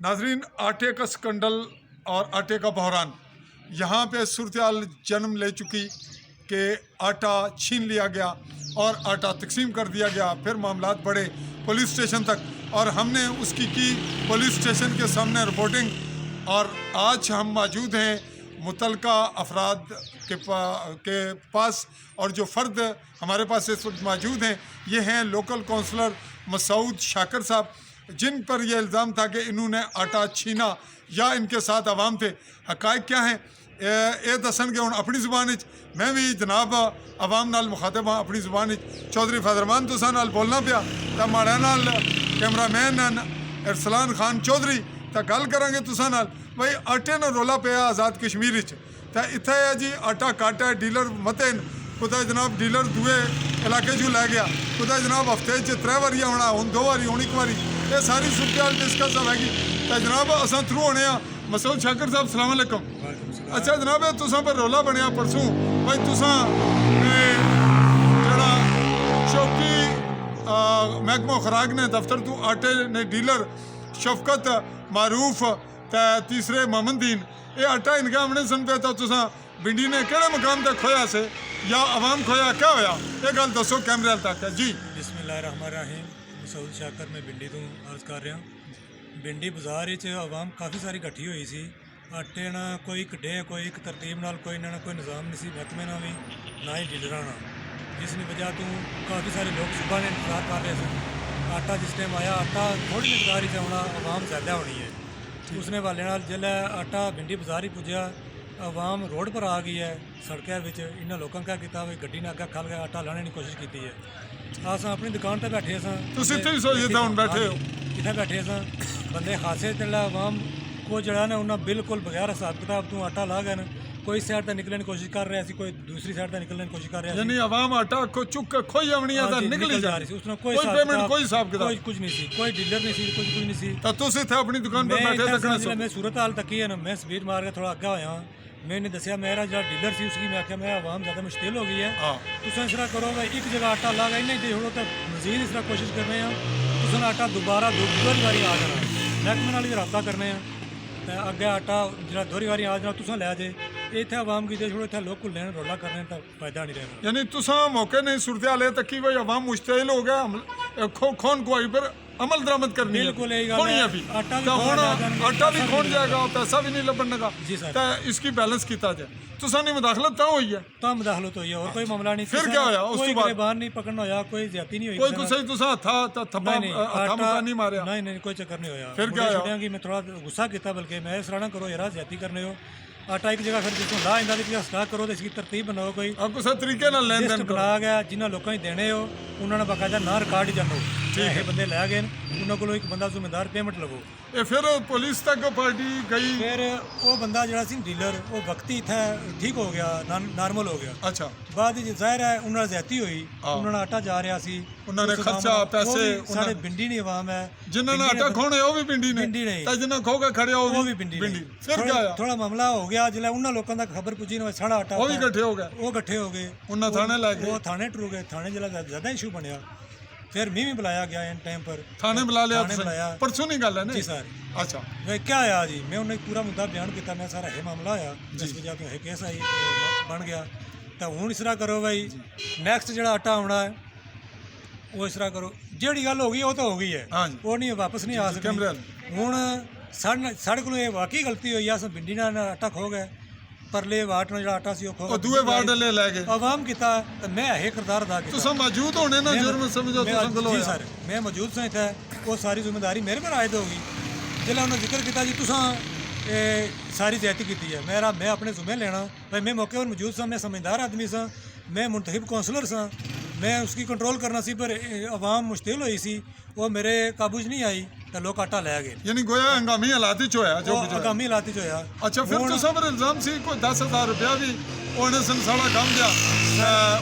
नाजरीन, आटे का स्कंडल और आटे का बहरान यहाँ पे सूरत जन्म ले चुकी कि आटा छीन लिया गया और आटा तकसीम कर दिया गया। फिर मामलात बढ़े पुलिस स्टेशन तक और हमने उसकी की पुलिस स्टेशन के सामने रिपोर्टिंग। और आज हम मौजूद हैं मुतलका अफराद के पास, और जो फ़र्द हमारे पास इस वक्त मौजूद हैं ये हैं लोकल काउंसलर मसूद शाकर साहब, जिन पर यह इल्ज़ाम था कि इन्होंने आटा छीना या इनके साथ अवाम थे। हक़ाइक़ क्या हैं ये दसन के हुण अपनी ज़ुबान मैं भी जनाब अवाम नाल मुखातब हाँ अपनी ज़ुबान। चौधरी फजरमान तुसां नाल बोलना पिया तो माड़े नाल कैमरामैन अरसलान खान चौधरी तो गल करांगे तुसां नाल। भाई आटे न रोला पिया आज़ाद कश्मीर तो इत्थे है जी आटा घट है, डीलर मते कुदै जनाब डीलर दूए इलाके चू लै गया, कुदै जनाब हफ्ते 3 बारी आना, हुण 2 बारी, हुण 1 बारी, ये सारी सूरत डिस्कस हैगी। तो जनाब असां थ्रू होने मसूद शाकर साहब सलाम अलैकुम। अच्छा जनाब तुसां पर रौला बनया परसों भाई तुसां जड़ा चौकी महकमा खुराक ने दफ्तर तू आटे ने डीलर शफकत मारूफ ते तीसरे मोहम्मदीन ये आटा इनका हमने सुन पे था तुसां बिंडी ने केड़े मकाम तक खोया से या अवाम खोया क्या होया ये गल दसो कैमरे तक है जी। बिस्मिल्लाहिर्रहमानिर्रहीम। मसूद शाकर मैं बिंडी तो अर्ज कर रहा। बिंडी बाज़ार आवाम काफ़ी सारी इकट्ठी हुई सी। आटे ना कोई एक डे कोई एक तरतीब नाल कोई ना कोई निज़ाम नहीं सी महकमे ना भी ना ही डीलर ना, जिसकी वजह तो काफ़ी सारे लोग सुबह ने इंतजार कर रहे थे। आटा जिस टाइम आया आटा थोड़ी मकदार ही होना आवाम ज़्यादा होनी है, उसने वाले नाल जिसलै आटा बिंडी बाज़ार ही पुज्जा आवाम रोड पर आ गई है। सड़कों में इन्होंने लोगों क्या किया भाई गड्डी ने अगर खल के आटा लाने की कोशिश की है। अस अपनी दुकान पर बैठे इतने बैठे स बंदे खासे चला आवाम को जड़ा ने उन्हें बिल्कुल बगैर हिसाब किताब तू आटा ला गए कोई साइड तक निकलने की कोशिश कर रहा है, कोई दूसरी साइड तक निकलने की कोशिश कर रहा है। यानी आवाम आटा को चुक खोई आवनी है निकल जा रही सी, उसने कोई पेमेंट कोई हिसाब किताब कोई कुछ नहीं सी, कोई डीलर नहीं सी, कुछ नहीं सी। तो तुसी थे अपनी दुकान पर बैठे तकने मैं सूरत हाल तक ही है ना, मैं स्पीड मार के थोड़ा अग्गा होया। मैंने दसिया मेरा जो डीलर सी उसकी मैं आख्या मैं आवाम ज़्यादा मुश्किल हो गई है, तुम इस तरह करो भाई एक जगह आटा ला गया नहीं दे छोड़ो तो मजीद इस तरह कोशिश करने तुम आटा दोबारा दोहरी बारी आ जाना महकमे नाल रब्ता करने अगे आटा जो दोहरी बारी आ जाना तुम लै जे इतने आवाम की दे छोड़ो इतने लोग कुल लेने रौला करने तो फायदा नहीं रहना। यानी तुसा मौके नहीं सूरत हाल तक कि भाई आवाम मुश्तइल हो गया खोन खुआई पर अमल दरामद करनी बिल्कुल आटा भी खोन जाएगा पैसा भी नहीं लबन लगा जी सर। तो इसकी बैलेंस किया जाए तुसा नहीं मुदाखलत तो हुई है तो मुदाखलत हुई है और कोई मामला नहीं। फिर क्या होया उस बाद बाहर नहीं पकड़ना होया, कोई ज्यादती नहीं हुई, कोई कुछ सही तुसा था थप्पा नहीं मारया नहीं कोई चक्कर नहीं होया। फिर क्या होया कि मैं थोड़ा गुस्सा किया बल्कि मैं इस तरह ना करो यार ज्यादती करने हो आटा एक जगह फिर जिसको ला इंदा स्टाक करो तो इसकी तरतीब बनाओ कोई आपको सही तरीके नाल लेन देन बना गया जिन्होंने लोगों ने देने हो उन्होंने बाकायदा ना रिकॉर्ड ही जानो ठीक है बंदे लै गए उन्होंने को एक बंदा जिम्मेदार पेमेंट लगो ये फिर पुलिस तक पार्टी गई फिर वो बंदा जरा सी डीलर वो वक्ती इतना ठीक हो गया नॉर्मल हो गया। अच्छा बाद जाहिर है उन्होंने ज्यादती हुई उन्होंने आटा जा रहा सी उन्होंने खर्चा पैसे सारे बिंडी नहीं आवाम है जिन्होंने आटा खोने वो भी बिंडी नहीं जिन्होंने खो के खड़े वो भी बिंडी फिर क्या थोड़ा मामला हो गया जिला उन्होंने लोगों तक खबर पुजी ना साढ़ा आटा वो भी इकट्ठे हो गए वो इकट्ठे हो गए उन्होंने थाने ला गए वो थाने टरू गए थाने जिला ज्यादा इशू बनया फिर मी भी बुलाया गया इन टाइम पर थाने बुला लिया परसों नहीं गल है जी सर। अच्छा भाई क्या आया जी मैं उन्हें पूरा मुद्दा बयान किया मैं सारा यह मामला आया जिस वजह तो यह केस आई बन गया तो हूँ इस तरह करो भाई नैक्सट जो आटा आना है वो इस तरह करो जी गल हो गई वो तो हो गई है वो नहीं वापस नहीं आ सकती। हूँ साढ़े को वाकई गलती हुई अस बिंडी ने आटा खो गए परले वार्ड में जो आटा सी खो दूए वार्ड ले लै गए आवाम किया तो मैं यह किरदार अदा किया तुम मौजूद होने ना जुर्म समझो जी सर मैं मौजूद सा इतना वो सारी जिम्मेदारी मेरे पर आयद होगी जिला उन्होंने जिक्र किया जी तुसा सारी ज्यादती की है मैं अपने जुम्मे लेना भाई मैं मौके पर मौजूद सा मैं समझदार आदमी सा मैं मुंतखब कौंसलर सा मैं उसकी कंट्रोल करना सी पर आवाम मुश्किल हुई सी वो मेरे काबू नहीं आई तो लोग आटा लै गए यानी गोया हंगामी हालात च होया जो हंगामी हालात च होया। अच्छा फिर तो सब इल्जाम सी कोई 10,000 रुपया भी उन्हें सन साड़ा काम दिया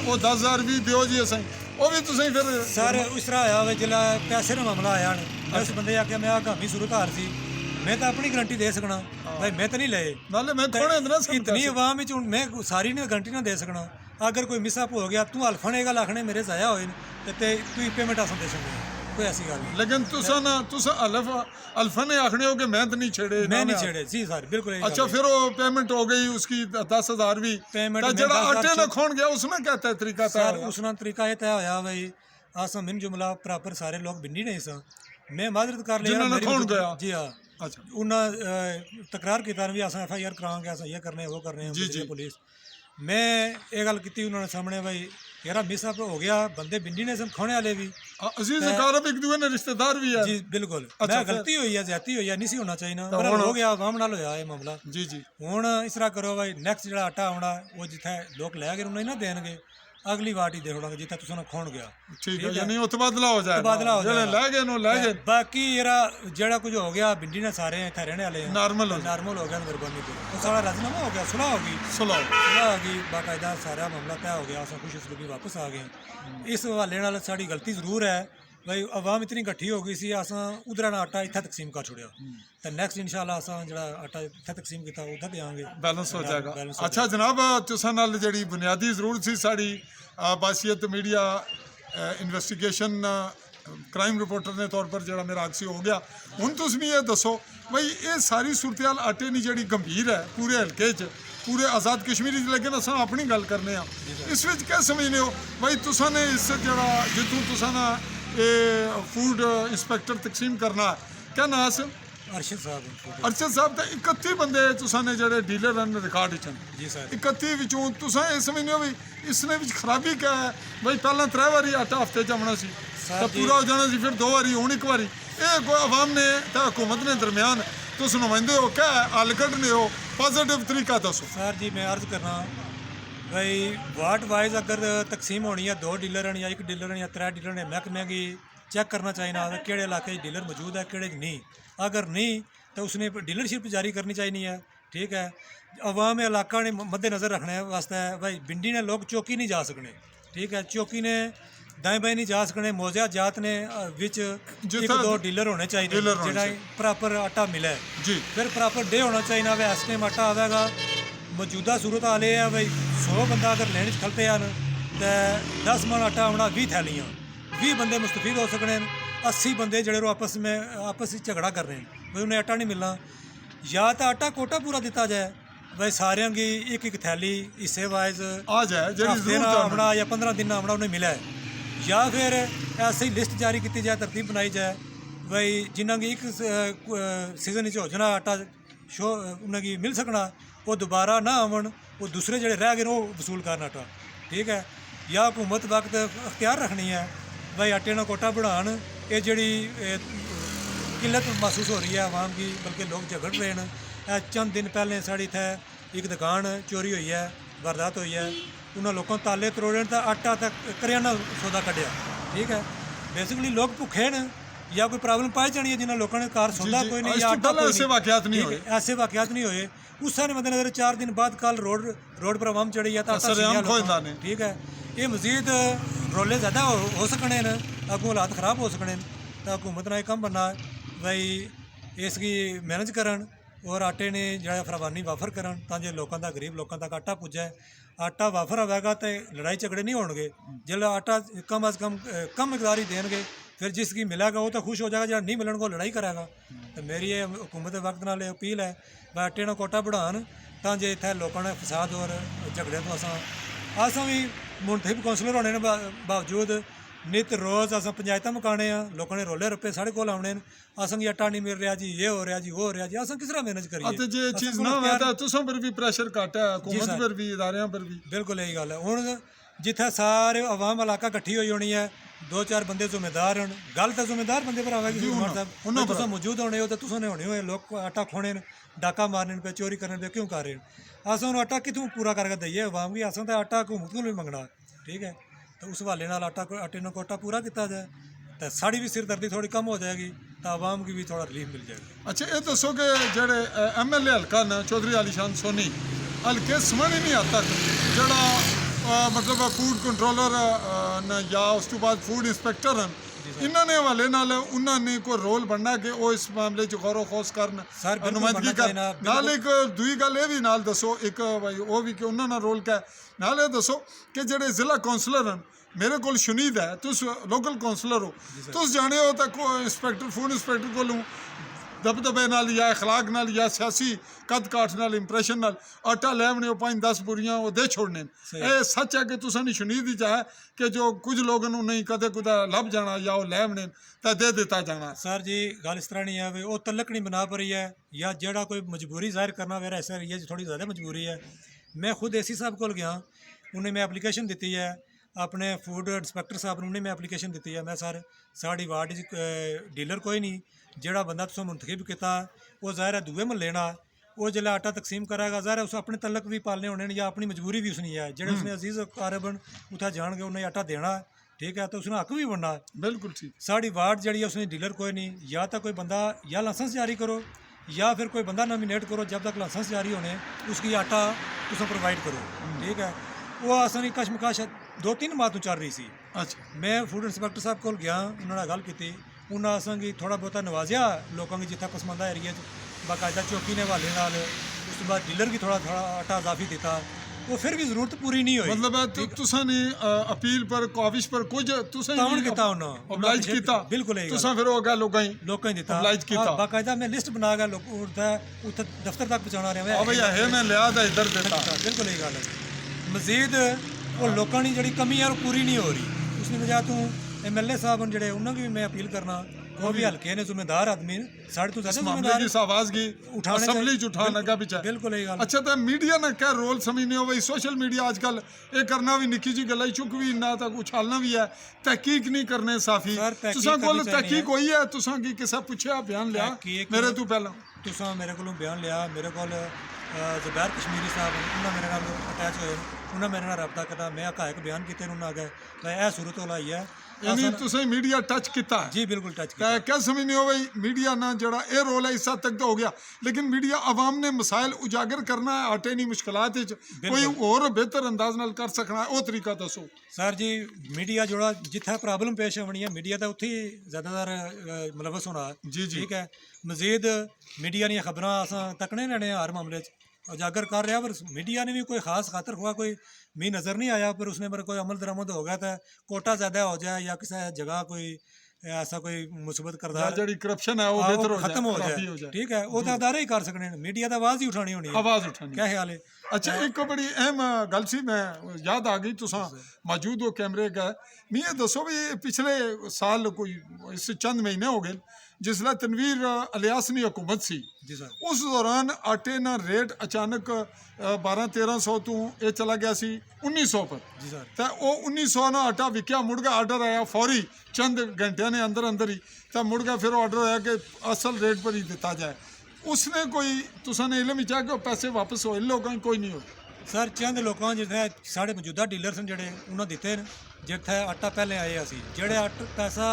वो 10,000 भी दियो जी असें वो भी तुसें फिर सर इस तरह आया वे जिला पैसे का मामला आया मैं उस बंदे आके मैं हंगामी सूरत हाल सी मैं तो अपनी गारंटी दे सकना भाई मैं तो नहीं ले नाले मैं खोने इतनी आवाम मैं सारी ने गारंटी ना दे सकना अगर कोई मिसअप हो गया तू हल्फने गल आखने मेरे जाया होए तो तू पेमेंट अस दे सकते कोई ऐसी गल नहीं। लेकिन तुसा अल्फा ने आखने हो कि मैं तो नहीं छेड़े मैं ना नहीं मैं- छेड़े जी सर, बिल्कुल यही अच्छा गल है। फिर वो पेमेंट हो गई उसकी 10,000 भी पेमेंट तो में जरा 10,000 आटे ना खोन गया उसने कहता है तरीका था सर उसना तरीका ये तय होया भाई अस मिन जुमला प्रॉपर सारे लोग बिंडी नहीं सा मैं माजरत कर लिया जिन्होंने मेरी खोन मौजूद- गया। जी हाँ अच्छा उन्हें तकरार किया भी अस FIR करांगे अस ये करने वो करने जी, जी। पुलिस मैं ये गल की उन्होंने सामने भाई यार मिसअप हो गया बंदे बिंडी ने सब खोने वाले भी अजीज कारब एक दूसरे ने रिश्तेदार भी है जी बिल्कुल अच्छा, मैं फिर- गलती हुई है ज्यादा होई है नहीं सी होना चाहिए ना तो पर हुण- हो गया आवाम नाल होया ये मामला जी जी ਹੁਣ ਇਸ ਤਰ੍ਹਾਂ ਕਰੋ ਭਾਈ ਨੈਕਸਟ ਜਿਹੜਾ ਆਟਾ ਆਉਣਾ ਉਹ ਜਿੱਥੇ ਲੋਕ ਲੈ ਗਏ ਉਹਨੂੰ ਨਹੀਂ ਨਾ ਦੇਣਗੇ ਅਗਲੀ ਵਾਰ ਹੀ ਦੇ ਛੋੜਾਂਗੇ ਜਿੱਥੇ ਤੁਸੀਂ ਉਹਨਾਂ ਖੋਣ ਗਿਆ ठीक है यानी वो तबादला हो जाएगा तबादला हो जेड़े जाएगा। ले गए नो ले गए ਬਾਕੀ ਜਿਹੜਾ ਕੁਝ ਹੋ ਗਿਆ ਬਿੰਡੀ ਨਾਲ ਸਾਰੇ ਇੱਥੇ ਰਹਿਣੇ ਵਾਲੇ ਆ नॉर्मल हो ਨਾਰਮਲ ਹੋ ਗਿਆ ਮਿਹਰਬਾਨੀ ਤੇ ਉਹ ਸਾਰਾ ਰਾਜ਼ੀਨਾਮਾ ਹੋ ਗਿਆ ਸੁਲ੍ਹਾ ਹੋ ਗਈ सुलाओ ਸੁਲ੍ਹਾ ਹੋ ਗਈ ਬਾਕਾਇਦਾ ਸਾਰਾ ਮਾਮਲਾ ਤੈਅ ਹੋ ਗਿਆ ਅਸਾਂ ਖੁਸ਼ ਸਲੂਕੀ ਵਾਪਸ ਆ ਗਏ ਇਸ ਹਵਾਲੇ ਨਾਲ ਸਾਡੀ ਗਲਤੀ ਜ਼ਰੂਰ ਹੈ भाई आवाम इतनी इकट्ठी हो गई सी असां उधर आटा इत्थे तकसीम कर छोड़िया तो नैक्सट इंशाल्लाह असां जेड़ा आटा इत्थे तकसीम किया उधर देंगे बैलेंस हो जाएगा बैलेंस हो अच्छा जनाब तुसां नाल जेड़ी बुनियादी जरूरत सी साड़ी बासियत मीडिया इन्वेस्टिगेशन क्राइम रिपोर्टर ने तौर पर जेड़ा मेरा अक्सी हो गया हुण तुस भी ये दसो भाई ये सारी सूरत हाल आटे नी जेड़ी गंभीर है पूरे हल्के च पूरे आज़ाद कश्मीरी च लेकिन असां अपनी गल करने इस विच क्या समझने हो भाई तुसां ने इस जेड़ा जित्थों तुसां ना ये फूड इंस्पैक्टर तकसीम करना क्या नाम से अरशद साहब अरशद साहब तो 31 बंदे तुसां ने जेड़े डीलर हैं रिकॉर्ड च जी सर 31 विचों तुसां ये समझने हो भी इसने विच खराबी क्या है भाई पहला 3 बारी आटा हफ्ते च आना सी सर तो जी। पूरा हो जाना सी फिर 2 बारी हुण 1 बारी ये आवाम ने तो हुकूमत ने दरमियान तुस नुमाइंदे हो क्या हल कड्ढने हो पॉजिटिव तरीका दसो सर जी मैं अर्ज करना भाई वार्ड वाइज अगर तकसीम होनी है 2 डीलर हैं या 1 डीलर हैं या 3 डीलर ने महकमे की चेक करना चाहिए कि इलाके डीलर मौजूद है कि नहीं अगर नहीं तो उसने डीलरशिप जारी करनी चाहिए है ठीक है अवाम इलाका ने मद्देनज़र रखने वास्ते भाई बिंडी ने लोग चौकी नहीं जा सकने ठीक है चौकी ने दाएं बाएं नहीं जा सकने मोज़ा जात ने विच एक जित्थे 2 डीलर होने चाहिए डीलर होने जेड़ा प्रॉपर आटा मिले जी फिर प्रॉपर डे होना चाहिए वे इस टाइम आटा आवेगा मौजूदा सूरत हाल ये है भाई 100 बंदा अगर लैन च खलते हैं तो 10 मन आटा आना 20 थैलियाँ 20 बंदे मुस्तफीद हो सकने 80 बंदे जड़े आपस में झगड़ा कर रहे हैं भाई उन्हें आटा नहीं मिलना या तो आटा कोटा पूरा दिता जाए भाई सारे की एक थैली हिस्से वाइज आ जाए जेड़ी हफ्ते ना जरूरत आना या 15 दिन आना उन्हें मिला है या फिर ऐसे ही लिस्ट जारी की जाए तरतीब बनाई जाए भाई जिन्हों की एक सीजन हो जाना आटा शो उन्हें मिल सकना वो दोबारा ना आवन वो दूसरे जड़े रह गए वो वसूल करना आटा ठीक है या हुकूमत वक्त अख्तियार रखनी है भाई आटे ना कोटा बढ़ान ये जड़ी किल्लत महसूस हो रही है आवाम की बल्कि लोग झगड़ रहे हैं चंद दिन पहले साड़ी इतने एक दुकान चोरी हुई है वारदात हुई है उन्होंने लोगों ताले तरोड़े तो आटा तक करियाना सौदा कढ़िया ठीक है बेसिकली लोग भुखे न या कोई प्रॉब्लम पाई जानी है जिन्होंने लोगों ने कार सौदा जी, कोई नहीं इस या तो आटा पहले कोई ऐसे नहीं। वाक़यात नहीं ठीक है, ऐसे वाक़यात नहीं हुए उस सारे मद्देनजर 4 दिन बाद कल रोड पर आवाम चढ़ी है तो आटा सरेआम सींधिया लोगों खोजदा ने। ठीक है ये मजीद रोले ज़्यादा हो सकने न अगों हालात खराब हो सकने तो हुकूमत ने कम बनना भाई इसकी मैनेज करन और आटे ने जो फरवानी वाफर करन ताकि लोगों का गरीब लोगों तक आटा पुजे आटा वाफर होगा तो लड़ाई झगड़े नहीं होंगे जो आटा कम अज़ कम मकदार ही देंगे फिर जिसकी मिलेगा वो तो खुश हो जाएगा जो नहीं मिलन को लड़ाई करेगा तो मेरी ये हुकूमत वक्त नाल अपील है भाई आटे ना कोटा बढ़ान ताकि इतने लोगों ने फसाद और झगड़े तो असा भी मुंतखब कौंसलर होने बावजूद नित रोज़ अस पंचायत मुकाने लोगों ने रोले रप्पे साढ़े को आने असें गी आटा नहीं मिल रहा जी ये हो रहा जी वो हो रहा जी असें किस तरह मैनेज करिए ਅਤੇ ਜੇ ਚੀਜ਼ ਨਾ ਹੋਵੇ ਤਾਂ ਤੁਸਾਂ ਪਰ ਵੀ ਪ੍ਰੈਸ਼ਰ ਘੱਟ ਹੈ हुकूमत पर भी इदारियां पर भी बिल्कुल यही गल है हुण जिथे सारे आवाम इलाका इकट्ठी होई होनी है 2-4 बंदे जिम्मेदार हैं गल तो जिम्मेदार बंदे पर आवेगी साहब तुसां मौजूद होने हो तो तुसां ने होने होए लोग आटा खोने डाका मारने पे चोरी करने पे क्यों कर रहे हैं अस उन्होंने आटा कितों पूरा करके दईए आवाम की असें तो आटा हुकूमत को भी मंगना ठीक है तो उस हवाले नाल आटे ने कोटा पूरा किया जाए तो साड़ी भी सिरदर्दी थोड़ी कम हो जाएगी तो आवाम की भी थोड़ा रिलीफ मिल जाएगा अच्छा ये दसो कि जेड़े MLA हल्का न चौधरी आलीशान सोनी हल्के समझ नहीं आता जड़ा मतलब फूड कंट्रोलर न या उस तो बाद फूड इंस्पैक्टर हैं इन्होंने हवाले नाल उन्होंने कोई रोल बनना कि वो इस मामले च गौर खोस करन सर, बिल्कुल नुमाइंदगी बनना कर चाहिए, नाल एक दूई गल ये भी नाल दसो एक भाई वो भी कि उन्होंने रोल क्या है नाल ये दसो कि जेड़े जिला कौंसलर हैं मेरे को शुनीद है तुस लोकल काउंसलर हो, तुस जाने हो तो इंस्पैक्टर फूड इंस्पैक्टर को दबदबे नाल या अखलाक नाल या सियासी कद काठ नाल इंप्रैशन नाल आटा लैवने 5-10 बुरियां वो दे छोड़ने। ये सच है कि तुसा नहीं शुनीद ही है कि जो कुछ लोगों को नहीं कदे कुदा लभ जाना या वो लैवने तो दे दिता जाना। सर जी गल इस तरह नहीं है, वो तलक नहीं बना पर रही है या जेड़ा कोई मजबूरी जाहिर करना मेरा ऐसा रही है थोड़ी ज़्यादा मजबूरी है। मैं खुद एसी साहब को गया, उन्हें मैं एप्लीकेशन दी है, अपने फूड इंस्पैक्टर साहब ने उन्हें मैं एप्लीकेशन दी है। मैं सर साड़ी वार्ड डीलर कोई नहीं, जेड़ा बंदा तुम मुंतखब किया वो ज़ाहिर है दूए महल्ले ना वो जिला आटा तकसीम करेगा, ज़ाहिर है उस अपने तलक भी पालने होने या अपनी मजबूरी भी उसने है, जेड़े उसने अजीज़ कारबन उत्थे जान के उन्हें आटा देना, ठीक है, तो उसने हक भी बनना। बिल्कुल ठीक। साड़ी वार्ड जी है उसने डीलर कोई नहीं, या तो कोई बंदा या लाइसेंस जारी करो या फिर कोई बंदा नॉमिनेट करो, जब तक लाइसेंस जारी होने उसकी आटा तुम प्रोवाइड करो, ठीक है। वो असनी कशमकश 2-3 माह तो चल रही सी। अच्छा मैं फूड इंस्पैक्टर साहब को गया, उन्होंने गल की, उन्हें असेंगी थोड़ा बहुता नवाजिया लोगों की जितना पसमानदा एरिया बाकायदा चौकी ने हवाले नाल, उस तो बाद डीलर की थोड़ा थोड़ा आटा इजाफी दिता, वो फिर भी जरूरत पूरी नहीं हुई। मतलब तुसा ने अपील पर काविश पर कुछ तुसा तावन किता उन्होंने oblige कीता, बिल्कुल यही तुसा फिर हो गया लोगों ही लोगों ही दिता oblige कीता। बाकायदा मैं लिस्ट बना के लोग उत्थे दफ्तर तक पहुंचाना रहा भई है मैं लिया था इधर देता। बिल्कुल यही गल है। मजीद वो लोगों की जी कमी है वो पूरी नहीं हो रही, उसकी वजह तू MLA साहब जेडे उन्होंने भी मैं अपील करना, वो भी हल्के ने जिम्मेदार आदमी साढ़े तो ज्यादा जिम्मेदार की आवाज की उठाने असेंबली च उठाना लगा पीछे। बिल्कुल यही गल। अच्छा तो मीडिया ने क्या रोल समझने हो भाई, सोशल मीडिया आजकल ये करना भी निक्की जी गल्ला चुक भी ना तक उछालना भी है, तहकीक नहीं करने साफी तुसा कोल तहकीक होई है, तुसा की किसा पूछया बयान लिया मेरे तू पहला तुसा मेरे को बयान लिया, मेरे को ज़ुबैर कश्मीरी साहब उन्होंने मेरे नाल अटैच होए, उन्होंने मेरे नाल रब्ता किया, मैं हकायक बयान किए उन्होंने आगे यह सूरत होल आई है। यानी तुसे मीडिया टच किया जी बिल्कुल टच किया। क्या समझने हो भाई मीडिया ना जड़ा ये रोल है इस हद तक तो हो गया, लेकिन मीडिया आवाम ने मसाइल उजागर करना है, आटे नहीं मुश्किलात कोई और बेहतर अंदाज नाल कर सकना है, वो तरीका दसो। सर जी मीडिया जोड़ा जिथे प्रॉब्लम पेश आनी है मीडिया तो उत्थे ज़्यादातर मुलवस होना जी जी ठीक है। मजीद मीडिया दी खबरां असां तकने लैने हर मामले उजागर कर रहा, पर मीडिया ने भी कोई खास खातर हुआ कोई मी नज़र नहीं आया, पर उसने मेरे कोई अमल दरामद हो गया था, कोटा ज़्यादा हो जाए या किसी जगह कोई ऐसा कोई मुसीबत करदार जड़ी करप्शन है वो बेहतर हो खत्म हो जाए, ठीक है, वो तो अदारे ही कर सकने, मीडिया तो आवाज़ ही उठानी होनी है, आवाज़ उठानी। क्या ख्याल है? अच्छा एक बड़ी अहम गल सी मैं याद आ गई, तुसा मौजूद हो कैमरे का, मैं ये दसो भी पिछले साल कोई इस चंद महीने हो गए जिसला तनवीर अलियास की हुकूमत सी, उस दौरान आटे ना रेट अचानक 1200-1300 तो ये चला गया सी 1900 पर, तो वो 1900 ना आटा विकया, मुड़ गया ऑर्डर आया फौरी चंद घंटिया ने अंदर अंदर ही, तो मुड़ गया फिर ऑर्डर आया कि असल रेट पर ही दिता जाए, उसने कोई तुसा ने इलम चाह कि पैसे वापस हो लोगों कोई नहीं हो। सर चंद लोगों जिथे साढ़े मौजूदा डीलर सन जेडे उन्होंने दिते जिथे आटा पहले आए सी, जेडे आटा पैसा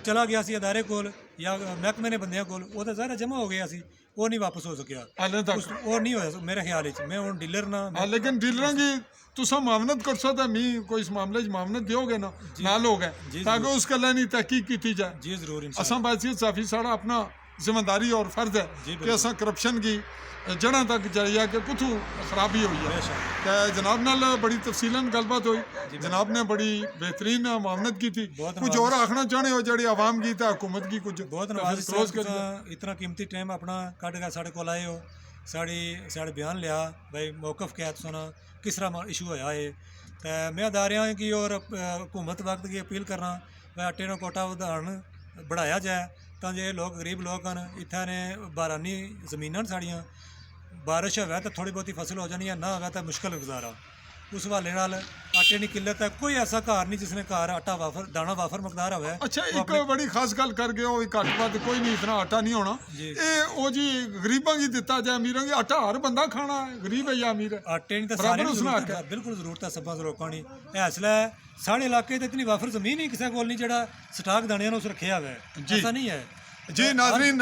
चला गया सी अदारे कोल या महकमे ने बंदियां कोल, वो तो ज़ाहिर जमा हो गया सी, वो नहीं वापस हो सकिया हाले तक वो नहीं होया मेरे ख्याल च। मैं हुण डीलर ना लेकिन डीलर की तुसा मामनत कर सकता मी कोई इस मामले च मामनत दियोगे ना नाल हो गए ताकि उस गल्ला नहीं तहकीक की जाए। जी जरूर असा बासियत साफी साड़ा अपना जिम्मेदारी और फर्ज है कि असा करप्शन की जड़ा तक जाइए कि कुथू खराबी हुई है। तो जनाब नाल बड़ी तफसीलन गलबात हुई, जनाब ने बड़ी बेहतरीन मामनत की थी, कुछ और आखना चाहने हो जड़ी आवाम की हुकूमत की कुछ बहुत नवाज इतना कीमती टाइम अपना कट के साढ़े को आए हो, साढ़े बयान लिया भाई मौकफ क्या सुना किस तरह इशू होया है, तो मैं अदारियां की और हुकूमत वक्त की अपील करना भाई आटे का कोटा बढ़ाया जाए तो जो लोग गरीब लोग हैं इत्थे ने बारानी जमीनां साड़ियाँ बारिश होवे तो थोड़ी बहुती फसल हो जानी है, ना होवे तो मुश्किल गुजारा, उस हवाले नाल आटे की किल्लत है, कोई ऐसा घर नहीं जिसने घर आटा वाफर दाना वाफर मकदार होवे। अच्छा एक बड़ी खास गल कर गए हो घट वध कोई नहीं इतना आटा नहीं होना, ये ओ जी गरीबां की दिता जाए अमीरां की, आटा हर बंदा खाना है गरीब है या अमीर है, आटे नहीं तो सारे बिल्कुल जरूरत है सबा लोगों की, हौसला है साढ़े इलाके इतनी वाफर जमीन ही किसी को नहीं जड़ा स्टाक दाने उस रखे हुआ है, ऐसा नहीं है। जी नाजरीन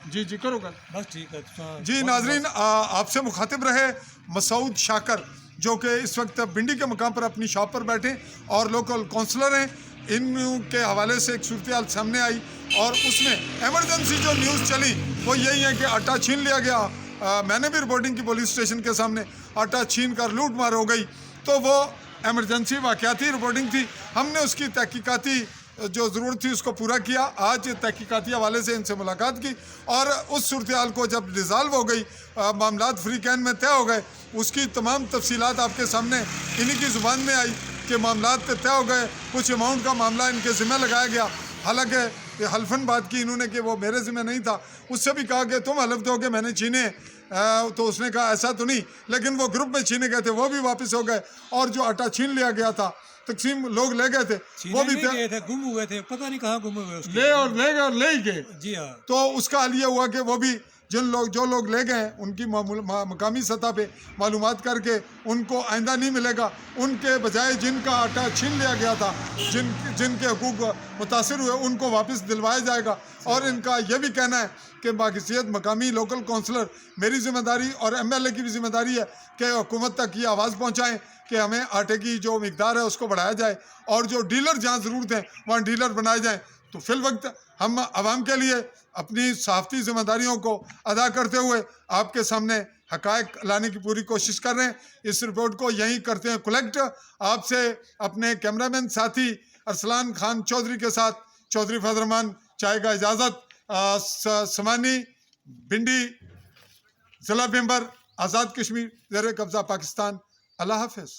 जी जी करो गल बस ठीक है। जी नाजरीन आपसे मुखातिब रहे मसूद शाकर जो कि इस वक्त बिंडी के मकाम पर अपनी शॉप पर बैठे और लोकल काउंसलर हैं, इनके हवाले से एक सूरत हाल सामने आई और उसमें एमरजेंसी जो न्यूज़ चली वो यही है कि आटा छीन लिया गया, मैंने भी रिपोर्टिंग की पुलिस स्टेशन के सामने, आटा छीन कर लूट मार हो गई, तो वो एमरजेंसी वाक़याती रिपोर्टिंग थी, हमने उसकी तहकीकाती जो ज़रूरत थी उसको पूरा किया। आज तहकीकाती हवाले से इनसे मुलाकात की और उस सूरत हाल को जब रिज़ाल्व हो गई, मामलात फ्री कैन में तय हो गए, उसकी तमाम तफसीलात आपके सामने इन्हीं की ज़ुबान में आई कि मामलात तय हो गए, कुछ अमाउंट का मामला इनके ज़िम्मे लगाया गया। हालांकि ये हल्फन बात की इन्होंने कि वो मेरे ज़िम्मे नहीं था, उससे भी कहा कि तुम हलफ दो कि मैंने छीने, तो उसने कहा ऐसा तो नहीं, लेकिन वो ग्रुप में छीने गए थे, वो भी वापस हो गए। और जो आटा छीन लिया गया था, तकसीम लोग ले गए थे, वो भी नहीं गए थे, गुम हुए थे, पता नहीं कहाँ गुम हुए उसके। ले गए और ले ही गए। जी हाँ। तो उसका हाल ये हुआ कि वो भी जो लोग ले गए उनकी मकामी सतह पे मालूमात करके उनको आइंदा नहीं मिलेगा, उनके बजाय जिनका आटा छीन लिया गया था, जिनके हकूक मुतासर हुए, उनको वापस दिलवाया जाएगा। और इनका यह भी कहना है कि बाक़ियत मकामी लोकल कौंसलर, मेरी ज़िम्मेदारी और MLA की भी ज़िम्मेदारी है कि हुकूमत तक ये आवाज़ पहुँचाएँ कि हमें आटे की जो मिकदार है उसको बढ़ाया जाए और जो डीलर जहाँ ज़रूरत है वहाँ डीलर बनाए जाएँ। तो फिल वक्त हम आवाम के लिए अपनी सहाफ़ती ज़िम्मेदारियों को अदा करते हुए आपके सामने हक़ाइक़ लाने की पूरी कोशिश कर रहे हैं। इस रिपोर्ट को यहीं करते हैं कलेक्ट। आपसे अपने कैमरामैन साथी अरसलान खान चौधरी के साथ चौधरी फैज़ल रहमान चाहेगा इजाज़त। समानी भिंडी ज़िला मेंबर, आज़ाद कश्मीर, ज़ेर कब्ज़ा पाकिस्तान। अल्लाह हाफ़िज़।